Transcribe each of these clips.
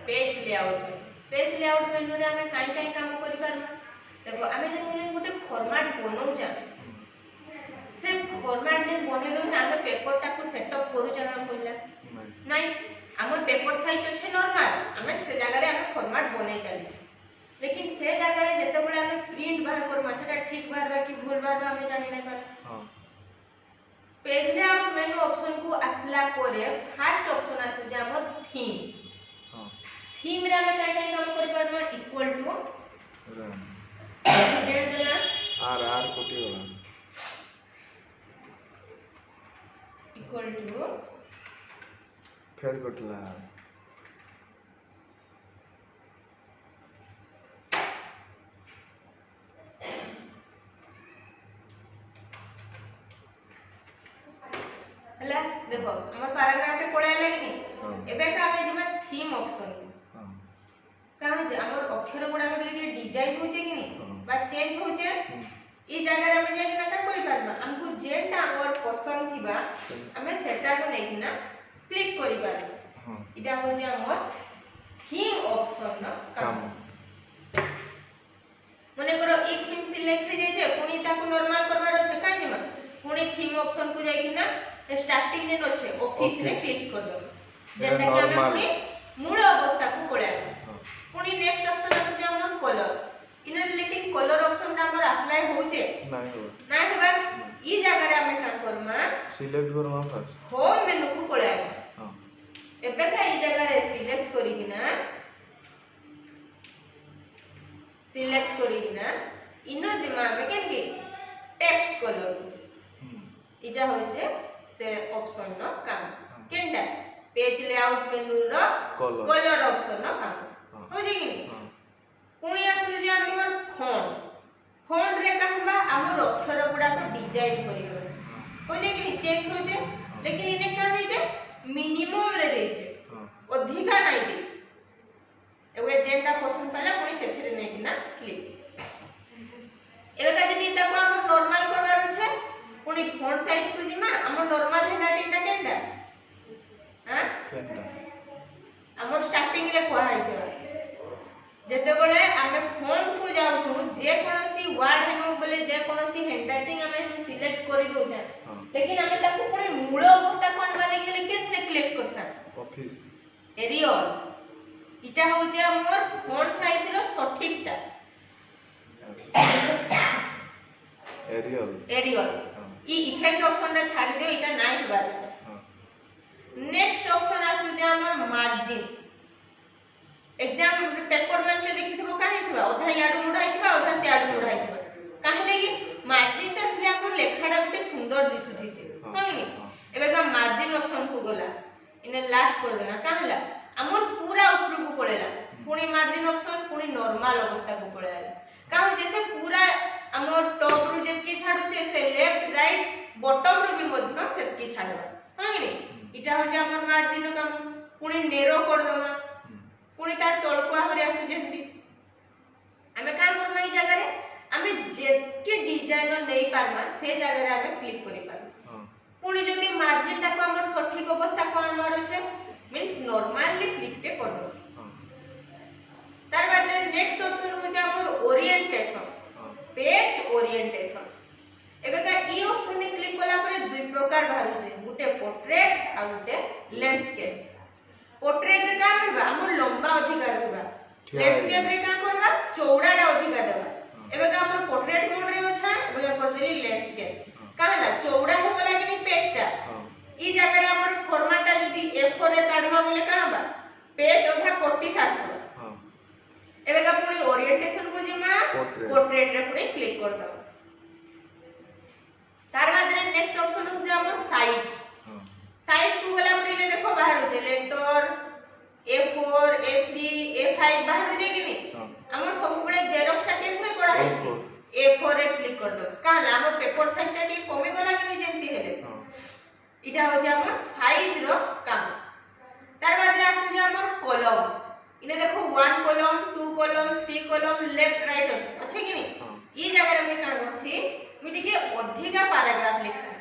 Page layout मेनू रे हमें काई काई काम करि पारबा देखो हमें जे गोटे फॉर्मेट बनौचा से फॉर्मेट जे बने दो हमें पेपर टा को सेटअप करू जगह पड़ला नहीं हमर पेपर साइज अछि नॉर्मल हमें से जगह रे हमें फॉर्मेट बने चली लेकिन से जगह रे जते बळे हमें प्रिंट बाहर करबा सेटा ठीक बाहर कि भूल बाहर हमें जानि नै पार हां पेज लेआउट मेनू ऑप्शन को आसला परे फर्स्ट ऑप्शन आसु जे हमर थीम हां थीम रे हमें काई काई काम करि पारबा इक्वल टू डेट देना आर कोटी होला इक्वल टू फेर कोटला हला देखो हमर पैराग्राफ रे पळे आले कि नहीं एबे का हमें जिमा थीम ऑप्शन हां का हो जे हमर अक्षर गुडा के डिजाइन होचे कि नहीं बा चेंज होचे ई जगह रे हमें जे ना का करि पारबा हमको जेटा हमर पसंद थिबा हमें सेटा को नै कि ना क्लिक करि पारबा हां इटा हो जे हमर थीम ऑप्शन न काम मने करो ई थीम सिलेक्ट हो जाय छै पुनी ताको नॉर्मल करबार छै काई जेमा पुनी थीम ऑप्शन को जाय कि ना स्टार्टिंग ने नछे ऑफिस रे क्लिक कर दो जेटा कि हमें पुनी मूल अवस्था को पळे पुनी नेक्स्ट ऑप्शन आसे जे हमर कलर इने लेकिन कलर ऑप्शन ता हमर अप्लाई होचे नाही हेबा ई जगह रे हमें काम करमा सिलेक्ट करवा फर्स्ट होम मेनू को पळे हां एबे का ई जगह रे सिलेक्ट करी कि ना इनो जेमा हमें केन की टेक्स्ट कलर इजा होचे से ऑप्शन न काम केनटा पेज लेआउट मेनू रो कलर ऑप्शन न काम हो जे कि नहीं पुणी आसु जे हमर फॉन्ट रे कहबा हमर अक्षर गुडा को डिजाइन करियो हो जे कि नहीं चेंज हो जे लेकिन इने का है जे मिनिमम रे दे जे अधिका नहीं दे एबे जेंटा पसंद पला पुणी सेथिरे नै कि ना क्लिक एबे का जदी ताको हम नॉर्मल करबार छै पुणी फॉन्ट साइज को जिमा हमर नॉर्मल हैंडराइटिंग टा केनटा हां केनटा हमर स्टार्टिंग रे कोहा आइतबा जते बळे हमें फॉन्ट को जाउ छु जे कोनोसी वर्ड हेनो बोले जे कोनोसी हैंडराइटिंग हमें सिलेक्ट करि दउ जा लेकिन हमें ताको पुणी मूल अवस्था कोन वाले गेले केथरे क्लिक करसा ऑफिस एरियल इटा हो जे हमर फॉन्ट साइज रो सठिकटा एरियल ई इफेक्ट ऑप्शन रा छाडी दियो इटा नाइ बार नेक्स्ट ऑप्शन आसु जे हमर मार्जिन एग्जाम पेपर में के देखिथबो काहे थिबा ओधा याडू मुडा हितबा ओधा सियाडू मुडा हितबा काहे लेगी मार्जिन ता छले हमर लेखाडा गुटे सुंदर दिसुथि से होइनी एबे का मार्जिन ऑप्शन को गला इने लास्ट कर देना काहेला हमर पूरा ऊपर को पळेला पुणी मार्जिन ऑप्शन पुणी नॉर्मल अवस्था को पळेला का हो जैसे पूरा हमर टॉप रु जेतकी छाडू छे से लेफ्ट राइट बॉटम रु भी मध्य सेतकी छाडबा होइनी इटा हो जे हमर मार्जिन काम पुणी नेरो कर दमा पुणी तार तळको हमरे आसु जेंती हमें का करमा ई जगह रे हमें जेतकी डिजाइन नै पारमा से जगह रे हमें क्लिक करि पार पुणी जदी मार्जिन ता को हमर सठिक अवस्था कोन मारो छे मींस नॉर्मली क्लिक टे कर दो तार बाद रे नेक्स्ट ऑप्शन हो जे हमर ओरिएंटेशन पेज ओरिएंटेशन एबे का ई ऑप्शन ने क्लिक कला परे दुई प्रकार बाहर छे गुटे पोर्ट्रेट आ गुटे लैंडस्केप पोर्ट्रेट रे का करबा हमर लंबा अधिकार रहबा लैंडस्केप रे का करबा चौड़ाटा अधिकार देबा एबे का हमर पोर्ट्रेट मोड रे होछा एबे का कर देली लैंडस्केप काहला चौड़ा हो गला कि नहीं पेजटा ई जगह रे हमर फॉर्मेटटा जदी A4 रे काढबा बोले काबा पेज ओधा कोटी साथबा हां एबे का पुनी ओरिएंटेशन को जिमा पोर्ट्रेट रे पुनी क्लिक कर दो तार बाद रे नेक्स्ट ऑप्शन हो जे हमर साइज साइज को गला परे ने देखो बाहर हो जे लेटर A4 A3 A5 बाहर हो जे कि नहीं हमर सब बडे जेरॉक्स टा केथरे कोडा है A4 रे क्लिक कर दो काला हमर पेपर साइज टा टी कमी गला कि नहीं जेंती हेले इटा हो जे हमर साइज रो काम तार बाद रे आसे जे हमर कॉलम इने देखो 1 column 2 column 3 column left right अच्छे कि नहीं ई जगह रे मैं का करसी मिटी के अधिका पैराग्राफ लिखसी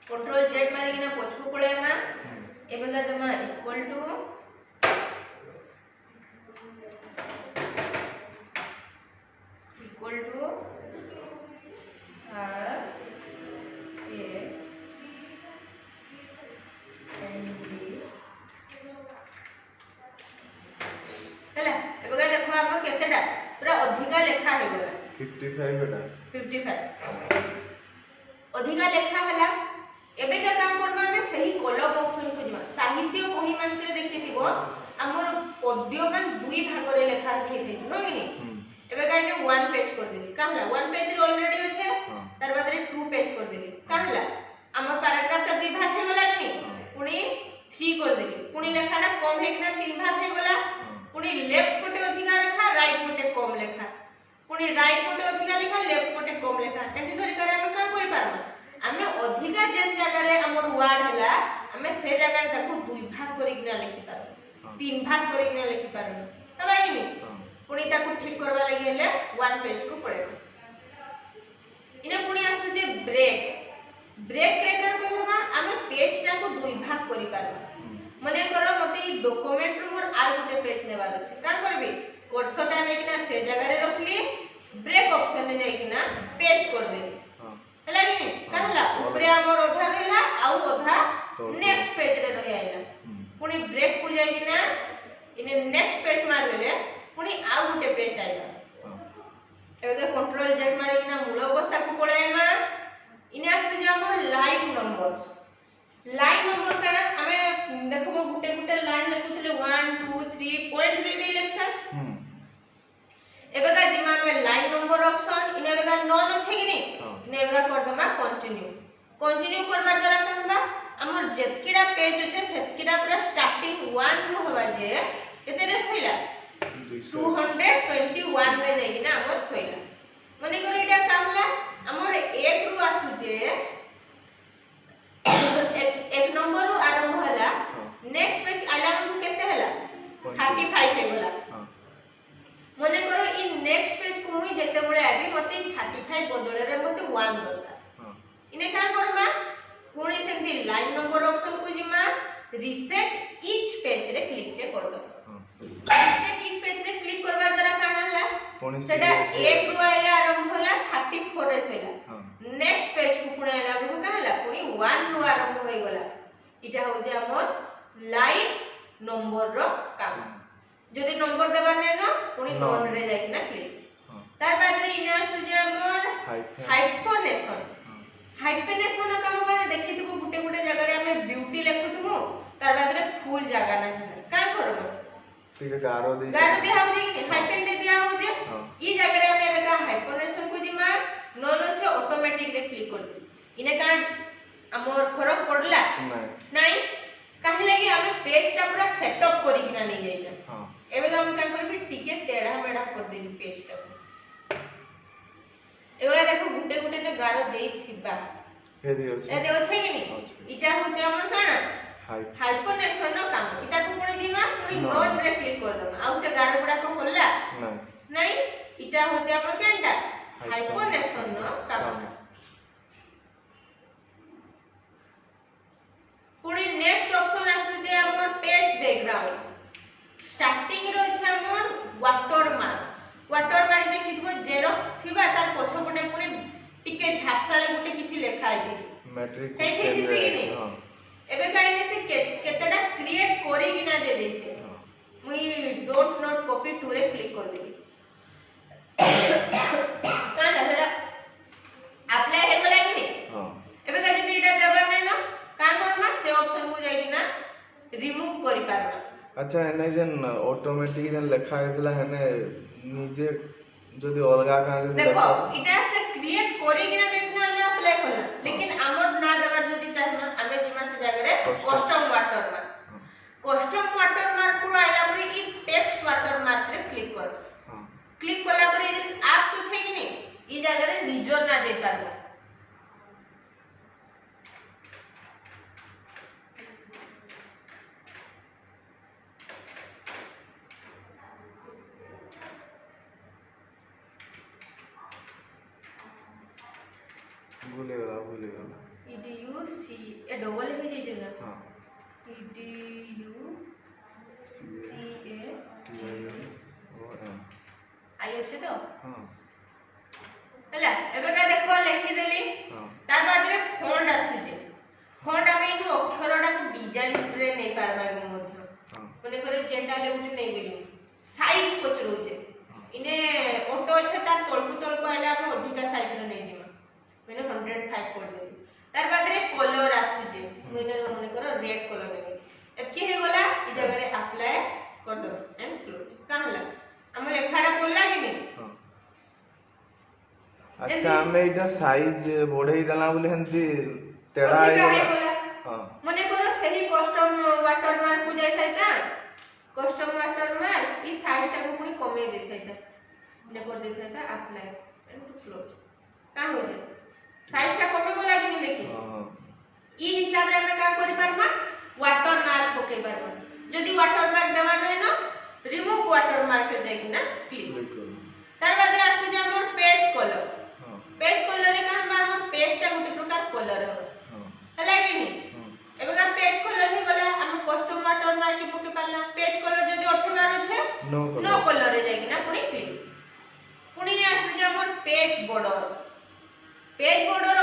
कंट्रोल Z मारी किना पछ को पळे मा एबे का दमा इक्वल टू हैला एबेगा देखो हमर केतेटा पूरा अधिका लेखा हे गला 55 बेटा 55 अधिका लेखा हला एबे का काम करबा हमें सही कॉलम ऑप्शन को जमा साहित्य बही मंत्र देखिथिबो हमर पद्य मान दुई भाग रे लेखा हेथि हो कि नहीं एबे का इने 1 पेज कर देली काहला 1 पेज रे ऑलरेडी अछि तार बाद रे 2 पेज कर देली काहला हमर पैराग्राफ ता दुई भाग हे गला कि नहीं पुनी 3 कर देली पुनी लेखाटा कम हे किना 3 भाग हे गला पुनी लेफ्ट पटे अधिका लेखा राइट पटे कम लेखा पुनी राइट पटे अधिका लेखा लेफ्ट पटे कम लेखा एंति तरीका रे हम का करि पारबो हमें अधिका जेन जगह रे हमर वर्ड हला हमें से जगह रे ताको दुई भाग करि किना लिखि पारबो 3 भाग करि किना लिखि पारबो तबा इनी पुनी ताको ठीक करबा लागि हेले 1 पेज को पड़ेबो इने पुनी आसु जे ब्रेक ब्रेक रे का करबा हमें पेज ता को दुई भाग करि पारबो मने करो मते ई document row more are Gute page नेबार अछि का करबी कर्सरटा नै किना से जगह रे रखली ब्रेक ऑप्शन ने जाई किना पेज कर देली हला कि कहला ऊपरे हमर ओधा रहला आउ ओधा नेक्स्ट पेज रे रहि आइला पुनी ब्रेक को जाई किना इने नेक्स्ट पेज मार देले पुनी आउ गुटे पेज आइला एबे कंट्रोल जेट मारी किना मूल अवस्था को पळाइमा इने आसे जे हमर लाइन नंबर का हमें देखबो गुटे गुटे लाइन लिखुतले 1 2 3 पॉइंट दे दे इलेक्शन एबेगा जिमा में लाइन नंबर ऑप्शन इने एबेगा नॉन अछि कि नहीं इने एबेगा कर दमा कंटिन्यू करबा द्वारा कहबा हमर जेतकीरा पेज अछि सेतकीरा पूरा स्टार्टिंग 1 रो होबा जे एते रे सइला 221 रे जाई ना हमर सइला मने करो एटा कहला हमर 1 रो आसु जे एक नंबर रो आरंभ होला नेक्स्ट पेज आइला को केते हला 35 हे गला मने करो इ नेक्स्ट पेज को मुई जते बळे आबी मते 35 बदले रे मते 1 दरकार इने का करबा कोनी सेमती लाइन नंबर ऑप्शन को जिमा रीसेट ईच पेज रे क्लिक पे कर दो रीसेट ईच पेज रे क्लिक करबा द्वारा काना हला सेटा 1 रो आइला आरंभ होला 34 रे सइला नेक्स्ट पेज को पुणे आइला को कहला पुनी 1 रो आरंभ होई गला इटा हो जे हमर लाइन नंबर रो काम जदि नंबर देबा नै न पुनी नॉन रे जाई ना क्लिक तार बाद रे इने आसु जे हमर हाइफेनेशन काम गाने देखितबो गुटे गुटे जगह रे हमें ब्यूटी लिखुतमु तार बाद रे फुल जगह ना का करबो ठीक है गारो दिया हो जे कि हाइफेन दे दिया हो जे ई जगह रे हमें बेका हाइफेनेशन को जिमा नॉन अछि ऑटोमेटिक रे क्लिक कर दे इने का हमर फरक पड़ला नहीं काहे लागि हम पेज ता पूरा सेटअप करी किना नै जाय छै हां एबे हम का करबी टिके टेढ़ा मेढ़ा कर देबी पेज ता एबे देखो गुटे गुटे ने गारो देई थिबा हे दियो छै कि नहीं इटा हो जे हमर काना हाइफेनेशन न काम इटा को कोन जिमा पुनी नॉन रे क्लिक कर दम आ से गारो गुडा को खोलला नहीं इटा हो जे हमर केनटा हाइफेनेशन न काम पुनी नेक्स्ट ऑप्शन आसे जे हमर पेज बैकग्राउंड स्टार्टिंग रो छै हमर वाटरमार्क देखिथबो जेरॉक्स थिबा तार पछ पटे पुनी टिके झापसा रे गुटे किछि लेखा आइदिस मैट्रिक हां एबे काइने से केतेडा क्रिएट करी किना दे दै छै मुई डोंट नॉट कॉपी टू रे क्लिक कर देबी काना हेडा अप्लाई हे गला कि हां एबे का जदी इटा देबा नै न का करना से ऑप्शन को जाई ना रिमूव करि पारबा अच्छा एने जन ऑटोमेटिक जन लेखा हेतला हेने निजे जदी अलगा का देखो इटा से क्रिएट करी किना देसना हम अप्लाई करला लेकिन हमर ना देबार जदी चाहना हमें जिमा से जागे रे कस्टम वाटरमार्क को आइला परे ई टेक्स्ट वाटरमार्क रे क्लिक कर क्लिक करला परे ई आप से छै कि नहीं ई जागे रे निजर ना दे पारबा भूले गला EDU C ए डबल ही जे जगह हां EDU CA TION आई আছে তো हां हला एबे का देखो लिखि देली हां तार बाद रे फॉन्ट आसी जे फॉन्ट आमे इनु अक्षरडा को डिजाइन रे नै पारबा मध्य हां मने करे जेंटा ले उठी नै गेली साइज पचरुचे इने ऑटो अच्छे तार तळकु आले आपण अधिका साइज रे नै जिमा मैंने 105 कर दे तार बाद रे कलर आसुचे मैंने मने करो रेड कलर नै एतकी हे गला ई जगह रे अप्लाई कर दो एंड क्लोज कामला हम लेखाडा बोलला कि नहीं अच्छा हमें इटा साइज बढ़ई देला बोले हंती टेढ़ा आई गला हां मने करो सही कस्टम वाटरमार्क को जाय थाय ता कस्टम वाटरमार्क ई साइज टा को पुनी कमे दे थाय ता ने कर दे थाय ता अप्लाई एंड क्लोज का हो जे साइज टा कमे गला कि नहीं लेकिन हां ई हिसाब रे हम का करि पारमा वाटरमार्क पके पारमा जदी वाटरमार्क देवा नै न रिमूव वाटरमार्क जाय कि ना क्लिक तार बाद रे आसी जे हमर पेज कलर पेज कलर रे का हम पेज टा गुटे प्रकार कलर हो हला कि नहीं एबे का पेज कलर हे गला हम कस्टम वाटरमार्क के पके पारला पेज कलर जदी अठनार छै नो कलर रे जाय कि ना पुनी क्लिक पुनी आसी जे हमर पेज बॉर्डर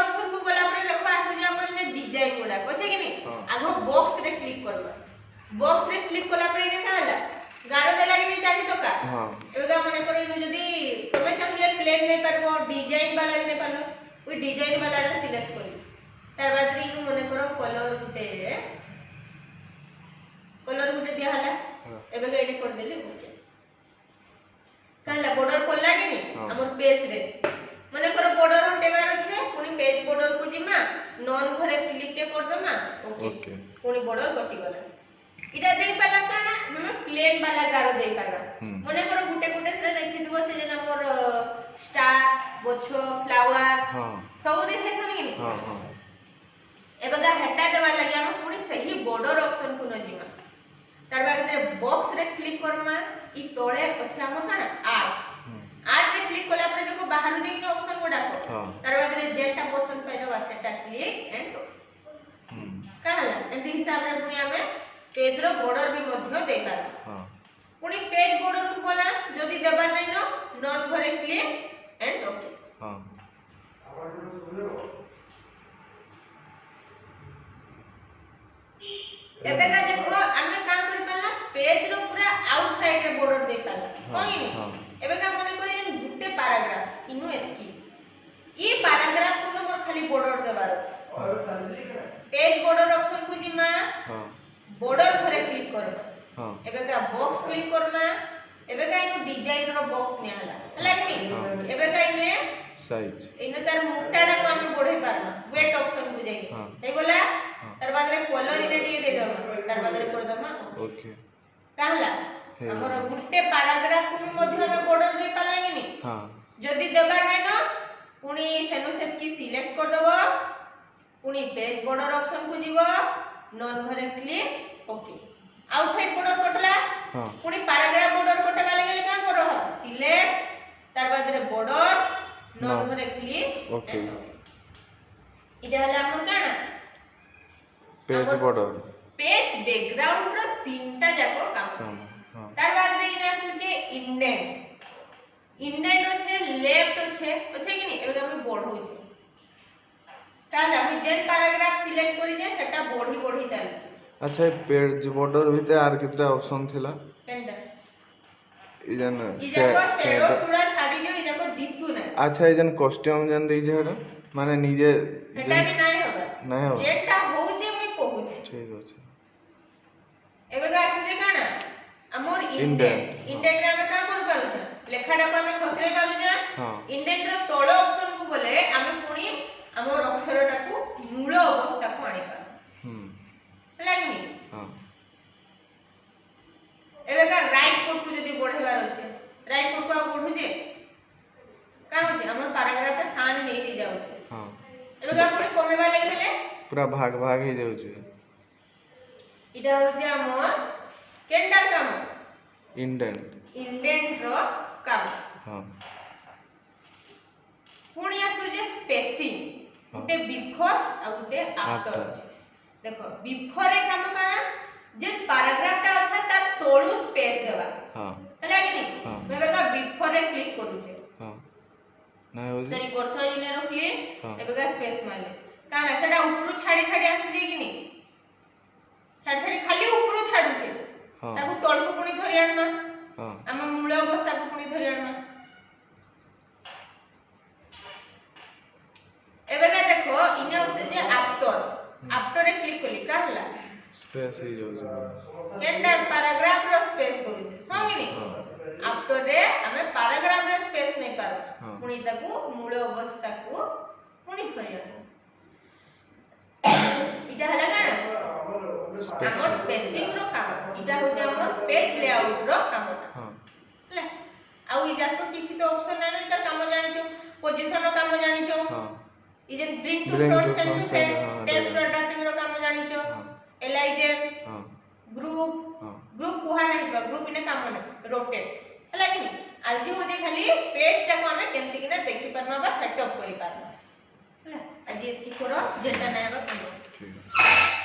ऑप्शन को गला पर देखो आसी जे हमर ने डिजाइन गुडा कोछे कि नहीं आगो बॉक्स रे क्लिक करबा बॉक्स रे क्लिक कला पर इने का हला गारो देला कि नहीं चाहि तो का हां एबे का मने करो इनो जदी तमे चाहिले प्लेन नै परबो डिजाइन वाला नै परलो ओई डिजाइन वाला रा सिलेक्ट करी तार बाद रे इनो मने करो कलर गुटे दिया हला एबे का इने कर देली ओके काला बॉर्डर पड़ला कि नहीं हमर पेज रे मने करो बॉर्डर हटेबार छै पुनी पेज बॉर्डर को जिमा नॉन घरे क्लिक के कर दमा ओके पुनी बॉर्डर कटि गला इटा देई पाला काना हम प्लेन वाला गारो देई पाला मने करो गुटे थरे देखि दिबो से जे हमर स्टार गोछो फ्लावर हां सब देखै छन कि नहीं हां एबे का हटा देवा लागि हम पुनी सही बॉर्डर ऑप्शन को न जिमा तार बाद रे बॉक्स रे क्लिक करमा ई तोळे अछि हमर काना आर्ट रे क्लिक कला पर देखो बाहर जे कि ऑप्शन को डाको तार बाद रे जेटा पसंद पाइलो सेटा क्लिक एंड कहला एंती हिसाब रे पुनी हमें पेज रो बॉर्डर भी मध्य दे पारा हां पुनी पेज बॉर्डर को गला जदी देबा नै न नॉन घरे क्लिक एंड ओके हां एबे का देखो हमें का करि पाला पेज रो पूरा आउटसाइड रे बॉर्डर दे पाला होई नि एबे का मने करी जे गुटे पैराग्राफ इनु एतकी ई पैराग्राफ को मोर खाली बॉर्डर देबार अछि पेज बॉर्डर ऑप्शन को जिमा हां बॉर्डर घरे क्लिक करबा हां एबे का बॉक्स क्लिक करना एबे का इनु डिजाइन रो बॉक्स ने हला कि नहीं एबे का इने साइज इने तार मोटाडा को हम बढ़ै पारना वेट ऑप्शन को जाई हे गोला तार बाद रे कलर इने डी दे दमा तार बाद रे कर दमा ओके कहला हमर गुटे पैराग्राफ को भी मध्य में बॉर्डर दे पाला कि नहीं हां जदी देबा नै न पुनी सेनु सेट की सिलेक्ट कर दबो पुनी पेज बॉर्डर ऑप्शन को जीवो नॉन घरे क्लिक ओके आउटसाइड बॉर्डर कटला हां पुनी पैराग्राफ बॉर्डर कटबा लागले का करो सिलेक्ट तार बाद रे बॉर्डर्स नॉन घरे क्लिक ओके इदा हला हमर काना पेज बॉर्डर पेज बैकग्राउंड रो तीनटा जाको काम हां तार बाद रे इने आसु जे इंडेंट আছে लेफ्ट আছে कि नहीं एबे हम बढ़ो छै ताला हम जे पैराग्राफ सिलेक्ट करी जे सेटा बढ़ी चली छै अच्छा पेज बॉर्डर भीतर आर कितना ऑप्शन थिला केनटा इजन शेडो सुरा छाडी दियो इजाको दिसु ना अच्छा इजन कॉस्ट्यूम जन देई जे हेडो माने निजे हेटा भी नाही होबा जेटा हो जे मैं कहू छै ठीक अछि एबे का आसे जे काना हमर इंडेंट रे हम का कर पारू छै लेखाडा को हम खसरे पारू जे हां इंडेंट रो तळ ऑप्शन को गले हम पुनी हमर अक्षरटा को मूल अवस्था को आनी पारू लागनी हां एबे का राइट कोड को जदी बढ़ेबार अछि राइट कोड को बढ़ु जे का हो जे हमर पैराग्राफ टा सान नै हे जाउ छै हां एबे का पुनी कमेबा लागि भेले पूरा भाग हे जाउ छै इडा हो जे हमर केंडर काम इंडेंट रो काम हां पुनी आसु जे स्पेसिंग गुटे बिफोर आ गुटे आफ्टर अछि देखो बिफोर रे काम करा जे पैराग्राफ टा अच्छा ता तोळु स्पेस देबा हां हला कि नहीं बेबे का बिफोर रे क्लिक करू छे हां ना हो जे कर्सर इने रखली एबे का स्पेस मारले काना सेटा ऊपर छाडी आसु जे कि नहीं छाडी खाली ऊपर छाडू छे ताकू तळको पुनी धरि आनबा हां हम मूल अवस्था को पुणी धरि आनमा एबे का देखो इने होसे जे आफ्टर रे क्लिक कली का हला स्पेस ही जो एंटर पैराग्राफ रो स्पेस होई हां कि नहीं आफ्टर रे हमें पैराग्राफ रे स्पेस नहीं पार पुणी ताको मूल अवस्था को पुणी धरि आनमा इटा हला काना हमर स्पेसिंग रो काम इटा हो जे हमर पेज लेआउट रो काम हां हला आ ई जाको किसी तो ऑप्शन नै इटा काम जानि छो पोजीशन रो काम जानि छो हां ई जे bring to front send to back text adapting रो काम जानि छो एलाइजन हां ग्रुप कुहा नहीं ग्रुप इने काम नै रोटेट हला कि आज हो जे खाली पेज टा को हमें केमति कि ना देखि परना बा सेटअप करि परना हला आज एतकी करो जेटा नै बा ठीक है।